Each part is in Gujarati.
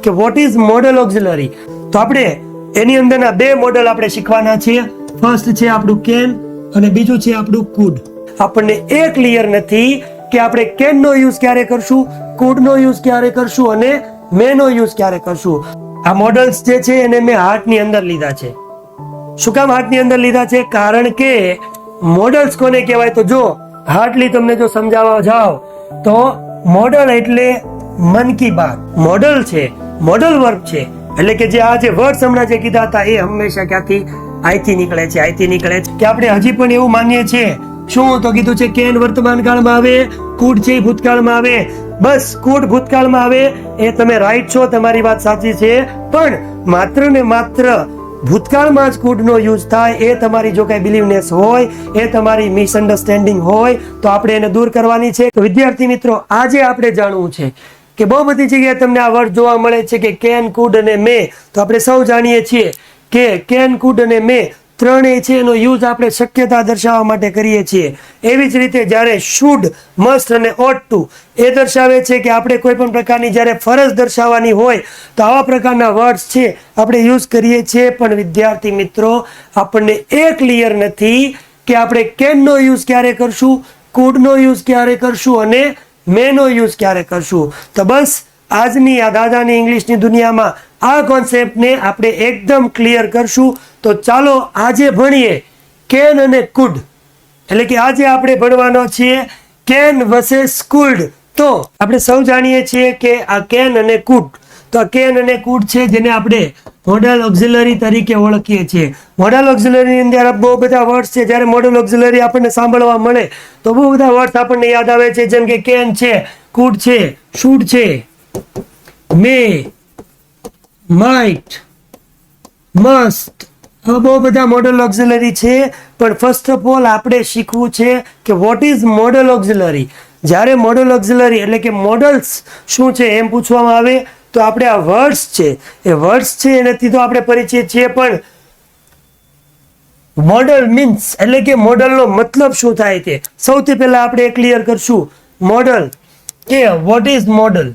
કે વોટ ઇઝ મોડલ ઓક્સિલરી. તો આપણે એની અંદરના બે મોડલ આપણે શીખવાના છીએ. ફર્સ્ટ છે આપણું કેન અને બીજું છે આપણું કુડ. આપણને એ ક્લિયર નથી કે આપણે કેન નો યુઝ ક્યારે કરશું, કુડ નો યુઝ ક્યારે કરશું અને મે નો યુઝ ક્યારે કરશું. આ મોડલ્સ જે છે એને મેં હાર્ટ ની અંદર લીધા છે. શું કામ હાર્ટ ની અંદર લીધા છે? કારણ કે મોડલ્સ કોને કહેવાય? તો જો હાર્ટલી તમને જો સમજાવવા જાવ તો મોડલ એટલે મન કી બાત. મોડલ છે, મોડલ વર્બ છે, એટલે કે જે આ જે વર્ડ હમણાં જે કીધા હતા એ હંમેશા ક્યાંથી આઈથી નીકળે છે, આઈથી નીકળે છે. કે આપણે હજી પણ એવું માનીએ છીએ. શું તો કીધું છે? કેન વર્તમાન કાળમાં આવે, કુડ છે ભૂતકાળમાં આવે. બસ કુડ ભૂતકાળમાં આવે એ તમે રાઈટ છો, તમારી વાત સાચી છે. પણ માત્ર ને માત્ર ભૂતકાળમાં જ કુડ નો યુઝ થાય એ તમારી જો કઈ બિલીવનેસ હોય, એ તમારી મિસઅન્ડરસ્ટેન્ડિંગ હોય તો આપણે એને દૂર કરવાની છે. તો વિદ્યાર્થી મિત્રો, આજે આપણે જાણવું છે કે બહુ બધી જગ્યાએ તમને આ વર્ડ જોવા મળે છે કે કેન, કુડ અને મે. તો આપણે સૌ જાણીએ છીએ કે કેન, કુડ અને મે ત્રણેય છે એનો યુઝ આપણે શક્યતા દર્શાવવા માટે કરીએ છીએ. એવી જ રીતે જ્યારે શુડ, મસ્ટ અને ઓટ ટુ એ દર્શાવે છે કે આપણે કોઈ પણ પ્રકારની જ્યારે ફરજ દર્શાવવાની હોય તો આવા પ્રકારના વર્ડ્સ છે આપણે યુઝ કરીએ છીએ. પણ વિદ્યાર્થી મિત્રો, આપણને એ ક્લિયર નથી કે આપણે કેન નો યુઝ ક્યારે કરશું, કુડ નો યુઝ ક્યારે કરશું અને મે નો યુઝ ક્યારે કરશું. તો બસ આજની આ દાદાની ઇંગ્લિશની દુનિયામાં આ કોન્સેપ્ટને આપણે એકદમ ક્લિયર કરશું. તો ચાલો આજે ભણીએ કેન અને કુડ. એટલે કે આજે આપણે ભણવાનો છીએ કેન વર્સેસ કુડ. તો આપણે સૌ જાણીએ છીએ કે આ કેન અને કુડ, તો આ કેન અને કુડ છે જેને આપણે મોડલ ઓક્સિલરી તરીકે ઓળખીએ છીએ. મોડલ ઓક્સિલરી ની અંદર બહુ બધા વર્ડ્સ છે. જ્યારે મોડલ ઓક્સિલરી આપણને સાંભળવા મળે તો બહુ બધા વર્ડ્સ આપણને યાદ આવે છે, જેમ કે કેન છે, કુડ છે, શુડ છે, મે, માઇટ, મસ્ટ. હવે બહુ બધા મોડલ ઓક્સિલરી છે. પણ ફર્સ્ટ ઓફ ઓલ આપણે શીખવું છે કે વોટ ઇઝ મોડલ ઓક્સિલરી. જ્યારે મોડલ ઓક્સિલરી એટલે કે મોડલ્સ શું છે એમ પૂછવામાં આવે તો આપણે આ વર્ડ્સ છે, એ વર્ડ્સ છે એનાથી તો આપણે પરિચિત છીએ. પણ મોડલ મીન્સ એટલે કે મોડલનો મતલબ શું થાય તે સૌથી પહેલા આપણે ક્લિયર કરશું. મોડલ કે વોટ ઇઝ મોડલ.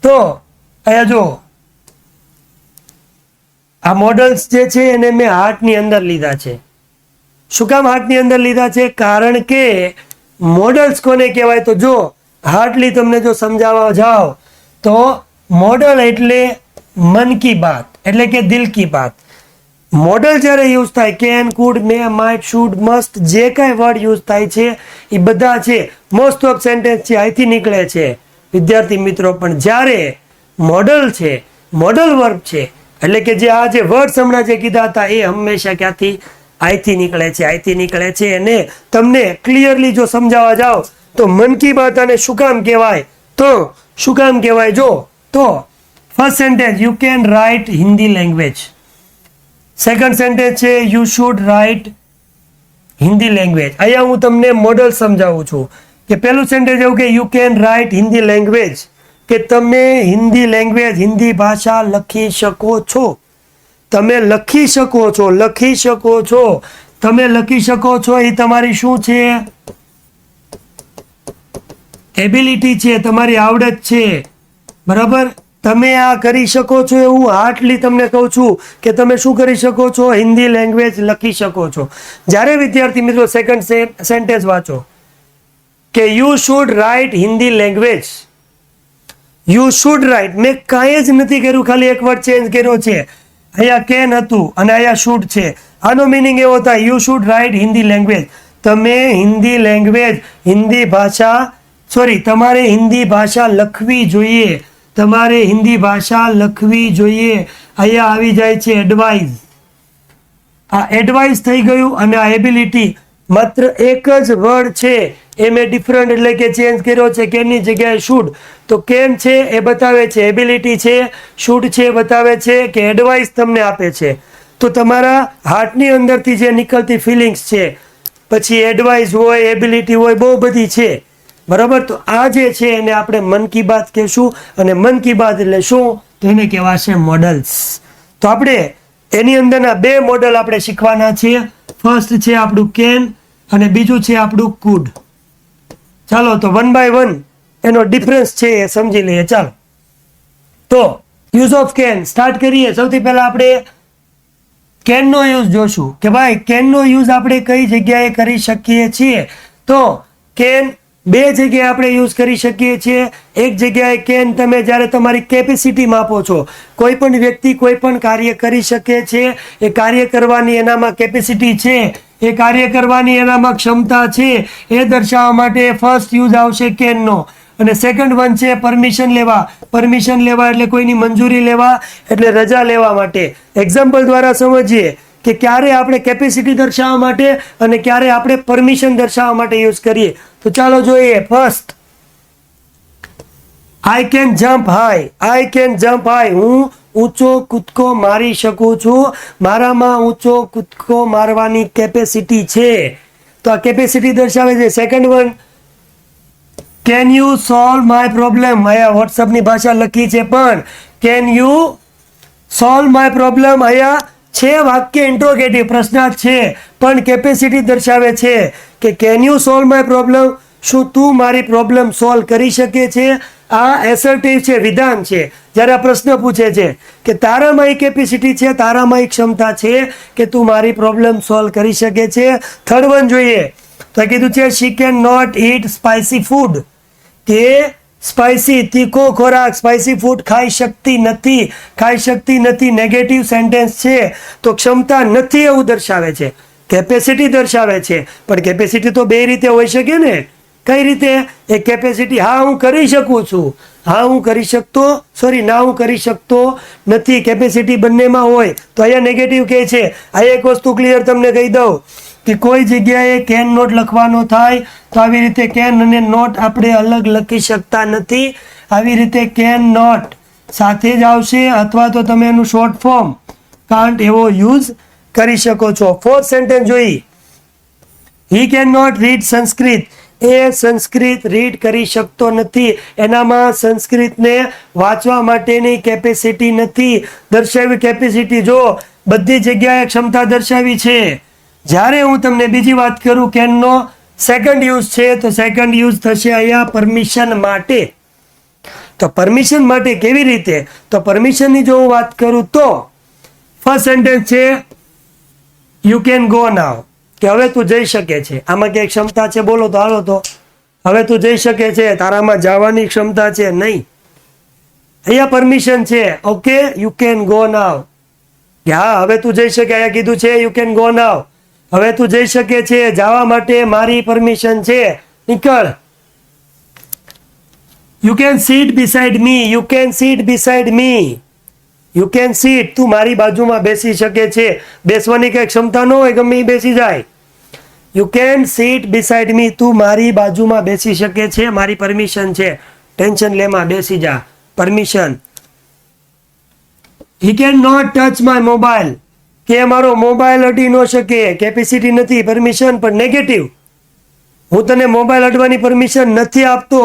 તો અહીંયા જો આ મોડલ્સ જે છે એને મેં હાર્ટ ની અંદર લીધા છે. શું કામ હાર્ટ ની અંદર લીધા છે? કારણ કે મોડલ્સ કોને કહેવાય? તો જો હાર્ટલી તમને જો સમજાવવા જાવ તો મોડલ એટલે મન કી બાત, એટલે કે દિલ કી બાત. મોડલ જ્યારે યુઝ થાય, can, food, May, might, should, must, જે કાંઈ વર્ડ યુઝ થાય છે એ બધા છે મોસ્ટ ઓફ સેન્ટેન્સ છે અહીંથી નીકળે છે વિદ્યાર્થી મિત્રો. પણ જ્યારે મોડલ છે, મોડલ વર્બ છે, એટલે કે જે આ જે વર્ડ હમણાં જે કીધા હતા એ હંમેશા ક્યાંથી આઈથી નીકળે છે, આઈથી નીકળે છે. અને તમને ક્લિયરલી જો સમજાવવા જાવ તો મન કી બાત અને શું કામ કહેવાય? તો શું કામ કહેવાય? જો તો first sentence you can write Hindi language. Second sentence છે you should write Hindi language. અહીંયા હું તમને મોડલ સમજાવું છું કે પહેલું સેન્ટેન્સ એવું કે you can write Hindi language, કે તમે હિન્દી લેંગ્વેજ, હિન્દી ભાષા લખી શકો છો. તમે લખી શકો છો, લખી શકો છો. તમે લખી શકો છો એ તમારી શું છે? એબિલિટી છે, તમારી આવડત છે. બરાબર? તમે આ કરી શકો છો એવું હાર્ટલી તમને કહું છું કે તમે શું કરી શકો છો? હિન્દી લેંગ્વેજ લખી શકો છો. જ્યારે વિદ્યાર્થી મિત્રો સેકન્ડ સેન્ટેન્સ વાંચો કે you should write Hindi language, you should write, મેં કાંઈ જ નથી કર્યું, ખાલી એક વર્ડ ચેન્જ કર્યો છે. અહીંયા કેન હતું અને અહીંયા શુડ છે. આનો મિનિંગ એવો થાય you should write Hindi language. તમે હિન્દી લેંગ્વેજ, હિન્દી ભાષા, સોરી, તમારે હિન્દી ભાષા લખવી જોઈએ. તમારે હિન્દી ભાષા લખવી જોઈએ. અહીંયા આવી જાય છે એડવાઇઝ. આ એડવાઇઝ થઈ ગયું અને આ એબિલિટી. માત્ર એક જ વર્ડ છે એ મેં ડિફરન્ટ એટલે કે ચેન્જ કર્યો છે. કેનની જગ્યાએ શુડ. તો કેન છે એ બતાવે છે એબિલિટી છે, શુડ છે બતાવે છે કે એડવાઇસ તમને આપે છે. તો તમારા હાર્ટની અંદરથી જે નીકળતી ફિલિંગ્સ છે, પછી એડવાઇસ હોય, એબિલિટી હોય, બહુ બધી છે. બરાબર? તો આ જે છે એને આપણે મન કી બાત કહેશું. અને મન કી બાત એટલે શું? તો એને કહેવાશે મોડલ્સ. તો આપણે એની અંદરના બે મોડલ આપણે શીખવાના છીએ. ફર્સ્ટ છે આપણું કેન અને બીજું છે આપણું કુડ. ચાલો તો વન બાય વન એનો ડિફરન્સ છે એ સમજી લઈએ. ચાલો તો યુઝ ઓફ કેન સ્ટાર્ટ કરીએ. સૌથી પહેલા આપણે કેન નો યુઝ જોશું કે ભાઈ કેન નો યુઝ આપણે કઈ જગ્યાએ કરી શકીએ છીએ. તો કેન બે જગ્યાએ આપણે યુઝ કરી શકીએ છીએ. એક જગ્યાએ કેન તમે જ્યારે તમારી કેપેસિટી માપો છો, કોઈ પણ વ્યક્તિ કોઈ પણ કાર્ય કરી શકે છે, એ કાર્ય કરવાની એનામાં કેપેસિટી છે, એ કાર્ય કરવાની એનામાં ક્ષમતા છે, એ દર્શાવવા માટે ફર્સ્ટ યુઝ આવશે કેનનો. અને સેકન્ડ વન છે પરમિશન લેવા. પરમિશન લેવા એટલે કોઈની મંજૂરી લેવા, એટલે રજા લેવા માટે. એક્ઝામ્પલ દ્વારા સમજીએ કે ક્યારે આપણે કેપેસિટી દર્શાવવા માટે અને ક્યારે આપણે પરમિશન દર્શાવવા માટે યુઝ કરીએ. તો ચાલો જોઈએ. First, I can jump high. I can jump high, હું ઊંચો કૂદકો મારી શકું છું, મારામાં ઊંચો કૂદકો મારવાની કેપેસિટી છે. તો આ કેપેસિટી દર્શાવે છે. Second one, can you solve my problem. અહીંયા વોટ્સઅપની ભાષા લખી છે પણ can you solve my problem અહીંયા છે વાક્ય ઇન્ટ્રોગેટિવ, પ્રશ્નાર્થ છે પણ કેપેસિટી દર્શાવે છે કે can you solve my problem, શું તું મારી પ્રોબ્લેમ સોલ્વ કરી શકે છે. આ એસર્ટિવ છે, વિધાન છે. જ્યારે આ પ્રશ્ન પૂછે છે કે તારામાં કેપેસિટી છે, તારામાં ક્ષમતા છે કે તું મારી પ્રોબ્લેમ સોલ્વ કરી શકે છે. થર્ડ વન જોઈએ તો કીધું છે she can not eat spicy food, કે સ્પાઇસી તીખો ખોરાક, સ્પાઇસી ફૂડ ખાઈ શકતી નથી. ખાઈ શકતી નથી નેગેટિવ સેન્ટેન્સ છે, તો ક્ષમતા નથી એવું દર્શાવે છે, કેપેસિટી દર્શાવે છે. પણ કેપેસિટી તો બે રીતે હોઈ શકે ને. કઈ રીતે? એ કેપેસિટી હા હું કરી શકું છું, હા હું કરી શકતો, ના હું કરી શકતો નથી, કેપેસિટી બંનેમાં હોય. તો અહીંયા નેગેટિવ કહે છે. આ એક વસ્તુ ક્લિયર તમને કહી દઉં કે કોઈ જગ્યાએ કેન નોટ લખવાનો થાય તો આવી રીતે કેન અને નોટ આપણે અલગ લખી શકતા નથી. આવી રીતે કેન નોટ સાથે જ આવશે, અથવા તો તમે એનું શોર્ટ ફોર્મ કાન્ટ એવો યુઝ કરી શકો છો. ફોર્થ સેન્ટેન્સ જોઈ, he can not read Sanskrit. એ સંસ્કૃત રીડ કરી શકતો નથી, એનામાં સંસ્કૃતને વાંચવા માટેની કેપેસિટી નથી. દર્શાવી કેપેસિટી જો બધી જગ્યાએ ક્ષમતા દર્શાવી છે. જ્યારે હું તમને બીજી વાત કરું કેનનો સેકન્ડ યુઝ છે, તો સેકન્ડ યુઝ થશે અહીંયા પરમિશન માટે. તો પરમિશન માટે કેવી રીતે? તો પરમિશનની જો હું વાત કરું તો ફર્સ્ટ સેન્ટેન્સ છે યુ કેન ગો નાવ, કે હવે તું જઈ શકે છે. આમાં ક્યાંય ક્ષમતા છે બોલો તો હાલો. તો હવે તું જઈ શકે છે, તારામાં જવાની ક્ષમતા છે નહીં. અહીંયા પરમિશન છે. Okay, you can go now, કે હા હવે તું જઈ શકે. અહીંયા કીધું છે યુ કેન ગો નાવ, હવે તું જઈ શકે છે, જવા માટે મારી પરમિશન છે, નીકળ. You can seat beside me. You can seat beside me, you can seat તું મારી બાજુમાં બેસી શકે છે. બેસવાની કઈ ક્ષમતા ન હોય, ગમે એ બેસી જાય. યુ કેન સીટ બિસાઇડ મી, તું મારી બાજુમાં બેસી શકે છે, મારી પરમિશન છે, ટેન્શન લેમાં બેસી જા, permission. He can not touch my mobile, કે મારો મોબાઈલ અડી ન શકે, કેપેસિટી નથી, પરમિશન પણ નેગેટિવ. હું તને મોબાઈલ અડવાની પરમિશન નથી આપતો.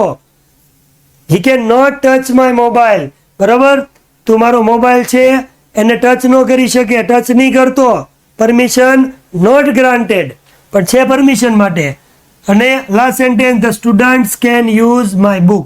He can not touch my mobile, બરાબર. તું મારો મોબાઈલ છે એને ટચ ન કરી શકે, ટચ નહીં કરતો, પરમિશન નોટ ગ્રાન્ટેડ, પણ છે પરમિશન માટે. અને last sentence, the students can use my book.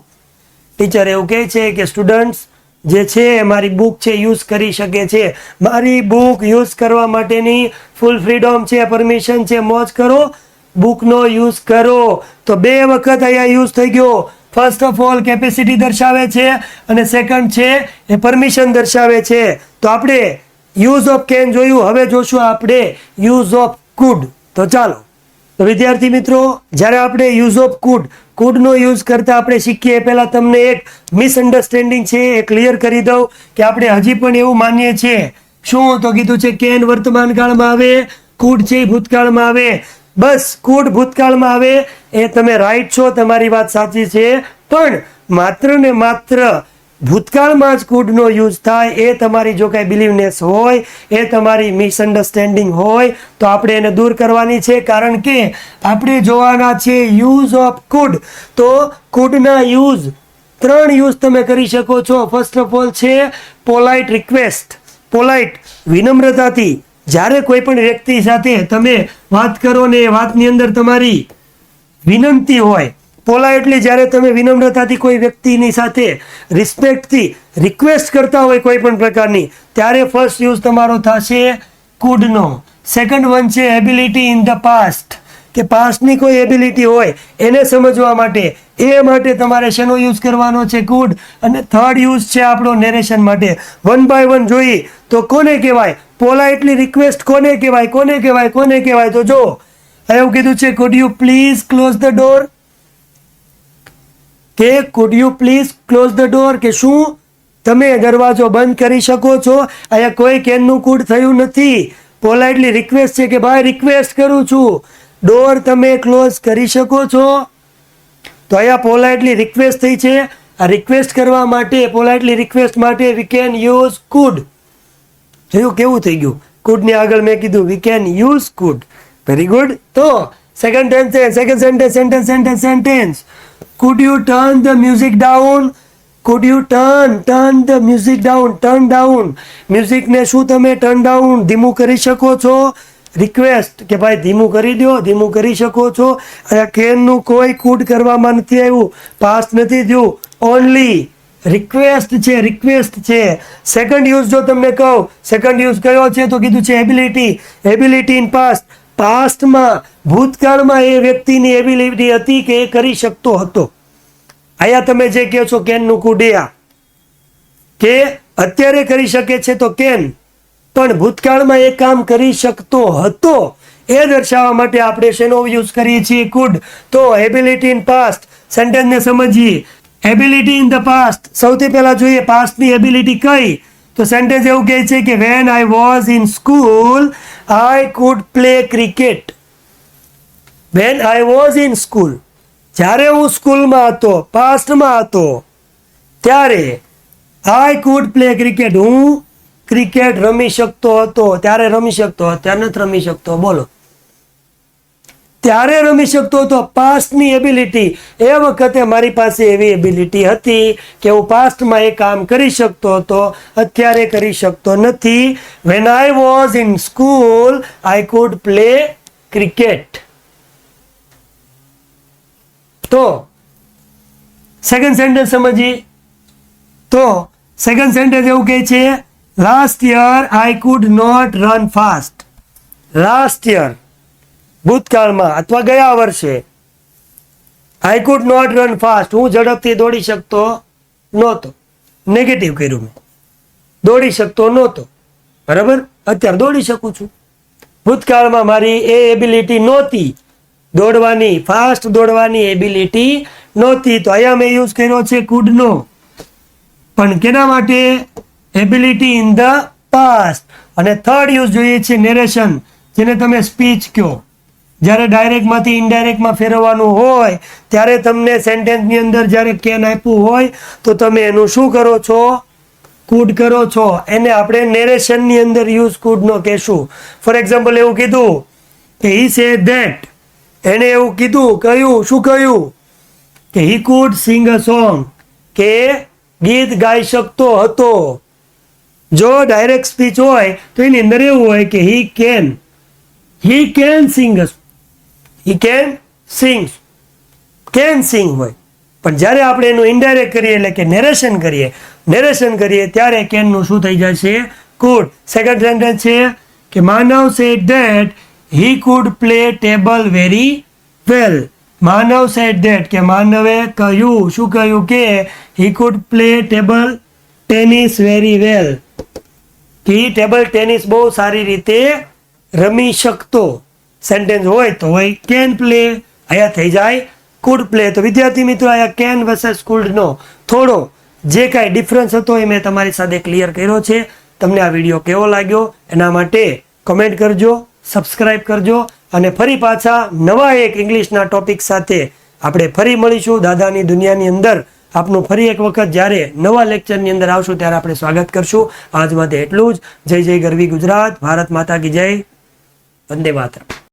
Teacher એવું કહે છે કે સ્ટુડન્ટ્સ જે છે મારી બુક છે યુઝ કરી શકે છે. મારી બુક યુઝ કરવા માટેની ફૂલ ફ્રીડમ છે, પરમિશન છે, મોજ કરો, બુકનો યુઝ કરો. તો બે વખત અહીંયા યુઝ થઈ ગયો. ફર્સ્ટ ઓફ ઓલ કેપેસિટી દર્શાવે છે અને સેકન્ડ છે એ પરમિશન દર્શાવે છે. તો આપણે યુઝ ઓફ કેન જોયું, હવે જોશું આપણે યુઝ ઓફ કુડ. તો ચાલો, તો વિદ્યાર્થી મિત્રો, જ્યારે આપણે યુઝ ઓફ કુડનો યુઝ કરતા આપણે શીખીએ પહેલા તમને એક મિસઅન્ડરસ્ટેન્ડિંગ છે એ ક્લિયર કરી દઉં કે આપણે હજી પણ એવું માનીએ છીએ. શું? તો કીધું છે કેન વર્તમાન કાળમાં આવે, કુડ છે ભૂતકાળમાં આવે. બસ કુડ ભૂતકાળમાં આવે એ તમે રાઈટ છો, તમારી વાત સાચી છે, પણ માત્ર ને માત્ર ભૂતકાળમાં જ કુડનો યુઝ થાય એ તમારી જો કાંઈ બિલીવનેસ હોય, એ તમારી મિસઅન્ડરસ્ટેન્ડિંગ હોય તો આપણે એને દૂર કરવાની છે. કારણ કે આપણે જોવાના છે યુઝ ઓફ કુડ. તો કુડના યુઝ 3 યુઝ તમે કરી શકો છો. ફર્સ્ટ ઓફ ઓલ છે પોલાઇટ રિક્વેસ્ટ. પોલાઇટ વિનમ્રતાથી જ્યારે કોઈ પણ વ્યક્તિ સાથે તમે વાત કરો ને એ વાતની અંદર તમારી વિનંતી હોય પોલાઇટલી જ્યારે તમે વિનમ્રતાથી કોઈ વ્યક્તિની સાથે રિસ્પેક્ટથી રિક્વેસ્ટ કરતા હોય કોઈ પણ પ્રકારની, ત્યારે ફર્સ્ટ યુઝ તમારો થશે કુડનો. સેકન્ડ વન છે એબિલિટી ઇન ધ પાસ્ટ, કે પાસ્ટની કોઈ એબિલિટી હોય એને સમજવા માટે, એ માટે તમારે શેનો યુઝ કરવાનો છે? કુડ. અને થર્ડ યુઝ છે આપણો નેરેશન માટે. વન બાય વન જોઈએ તો કોને કહેવાય? પોલાઇટલી રિક્વેસ્ટ કોને કહેવાય? કોને કહેવાય? કોને કહેવાય? તો જો એવું કીધું છે, could you please close the door, કે could you please close the door, કે શું તમે દરવાજો બંધ કરી શકો છો? અહીંયા કોઈ કેનનું કુડ થયું નથી. પોલાઇટલી રિક્વેસ્ટ છે કે ભાઈ રિક્વેસ્ટ કરું છું, ડોર તમે ક્લોઝ કરી શકો છો. તો અહીંયા પોલાઇટલી રિક્વેસ્ટ થઈ છે. આ રિક્વેસ્ટ કરવા માટે, પોલાઇટલી રિક્વેસ્ટ માટે વી કેન યુઝ કુડ. જોયું કેવું થઈ ગયું? કુડની આગળ મેં કીધું we can use could. Very good. તો second sentence, could you turn the music down? could you turn the music down? turn down music ને શું તમે ટર્ન ડાઉન, ધીમું કરી શકો છો? રિક્વેસ્ટ કે ભાઈ ધીમું કરી દો, ધીમું કરી શકો છો. અહીંયા કેનનું કોઈ કુડ કરવામાં નથી આવ્યું, પાસ્ટ નથી થયું, ઓનલી રિક્વેસ્ટ છે, રિક્વેસ્ટ છે. સેકન્ડ યુઝ જો તમને કહું, સેકન્ડ યુઝ કયો છે તો કીધું છે એબિલિટી. એબિલિટી ઇન પાસ્ટ, પાસ્ટમાં ભૂતકાળમાં એ વ્યક્તિની એબિલિટી હતી કે એ કરી શકતો હતો. અહીંયા તમે જે કહો છો કેનનું કુડિયા, કે અત્યારે કરી શકે છે તો કેન, પણ ભૂતકાળમાં એ કામ કરી શકતો હતો એ દર્શાવવા માટે આપણે શેનો યુઝ કરીએ છીએ? કુડ. તો એબિલિટી ઇન પાસ્ટ સેન્ટેન્સને સમજીએ. એબિલિટી ઇન ધ પાસ્ટ, સૌથી પહેલા જોઈએ પાસ્ટની એબિલિટી કઈ. તો સેન્ટેન્સ એવું કહે છે કે when I was in school I could play cricket. when I was in school, જ્યારે હું સ્કૂલમાં હતો, પાસ્ટમાં હતો, ત્યારે I could play cricket, હું ક્રિકેટ રમી શકતો હતો. ત્યારે રમી શકતો, અત્યારે નથી રમી શકતો. બોલો, ત્યારે રમી શકતો હતો. પાસ્ટની એબિલિટી, એ વખતે મારી પાસે એવી એબિલિટી હતી કે હું પાસ્ટમાં એ કામ કરી શકતો હતો, અત્યારે કરી શકતો નથી. when I was in school I could play cricket. તો સેકન્ડ સેન્ટેન્સ સમજીએ. તો સેકન્ડ સેન્ટેન્સ એવું કહે છે last year I could not run fast. Last year ભૂતકાળમાં અથવા ગયા વર્ષે I could not run fast, હું ઝડપથી દોડી શકતો નહોતો. નેગેટિવ કર્યું મેં, દોડી શકતો નહોતો. બરાબર, અત્યારે દોડી શકું છું. ભૂતકાળમાં મારી એ એબિલિટી નહોતી દોડવાની, ફાસ્ટ દોડવાની એબિલિટી નહોતી. તો અહીંયા મેં યુઝ કર્યો છે કુડનો, પણ કેના માટે? Ability in the past. અને થર્ડ યુઝ જોઈએ છે નેરેશન, જેને તમે સ્પીચ કહો. જ્યારે ડાયરેક્ટમાંથી ઇનડાયરેક્ટમાં ફેરવવાનું હોય ત્યારે તમને સેન્ટેન્સની અંદર જ્યારે કેન આપ્યું હોય તો તમે એનું શું કરો છો? કુડ કરો છો. એને આપણે નેરેશનની અંદર યુઝ કુડનો કહેશું. ફોર એક્ઝામ્પલ એવું કીધું કે હી સેડ ધેટ, એને એવું કીધું, કહ્યું, શું કહ્યું? કે he could sing a song, કે ગીત ગાઈ શકતો હતો. જો ડાયરેક્ટ સ્પીચ હોય તો એની અંદર એવું હોય કે he can sing, he can sing, can sing હોય. પણ જ્યારે આપણે એનું ઇનડાયરેક્ટ કરીએ એટલે કે નેરેશન કરીએ ત્યારે કેનનું શું થઈ જશે? કુડ. સેકન્ડ સેન્ટેન્સ છે કે Manav said that he could play table very well. Manav said that, કે માનવે કહ્યું, શું કહ્યું? કે he could play table tennis very well, કે ટેબલ ટેનિસ બહુ સારી રીતે રમી શકતો. સેન્ટેન્સ હોય તો હોય કેન પ્લે, અહીંયા થઈ જાય કુડ પ્લે. તો વિદ્યાર્થી મિત્રો, અહીંયા કેન વર્સસ કુડનો થોડો જે કાંઈ ડિફરન્સ હતો એ મેં તમારી સાથે ક્લિયર કર્યો છે. તમને આ વિડીયો કેવો લાગ્યો એના માટે કમેન્ટ કરજો, સબસ્ક્રાઈબ કરજો, અને ફરી પાછા નવા એક ઇંગ્લિશના ટોપિક સાથે આપણે ફરી મળીશું દાદાની દુનિયાની અંદર. આપનું ફરી એક વખત જ્યારે નવા લેક્ચરની અંદર આવશું ત્યારે આપણે સ્વાગત કરશું. આજ માટે એટલું જ. જય જય ગરવી ગુજરાત, ભારત માતા કી જય, વંદે માતરમ.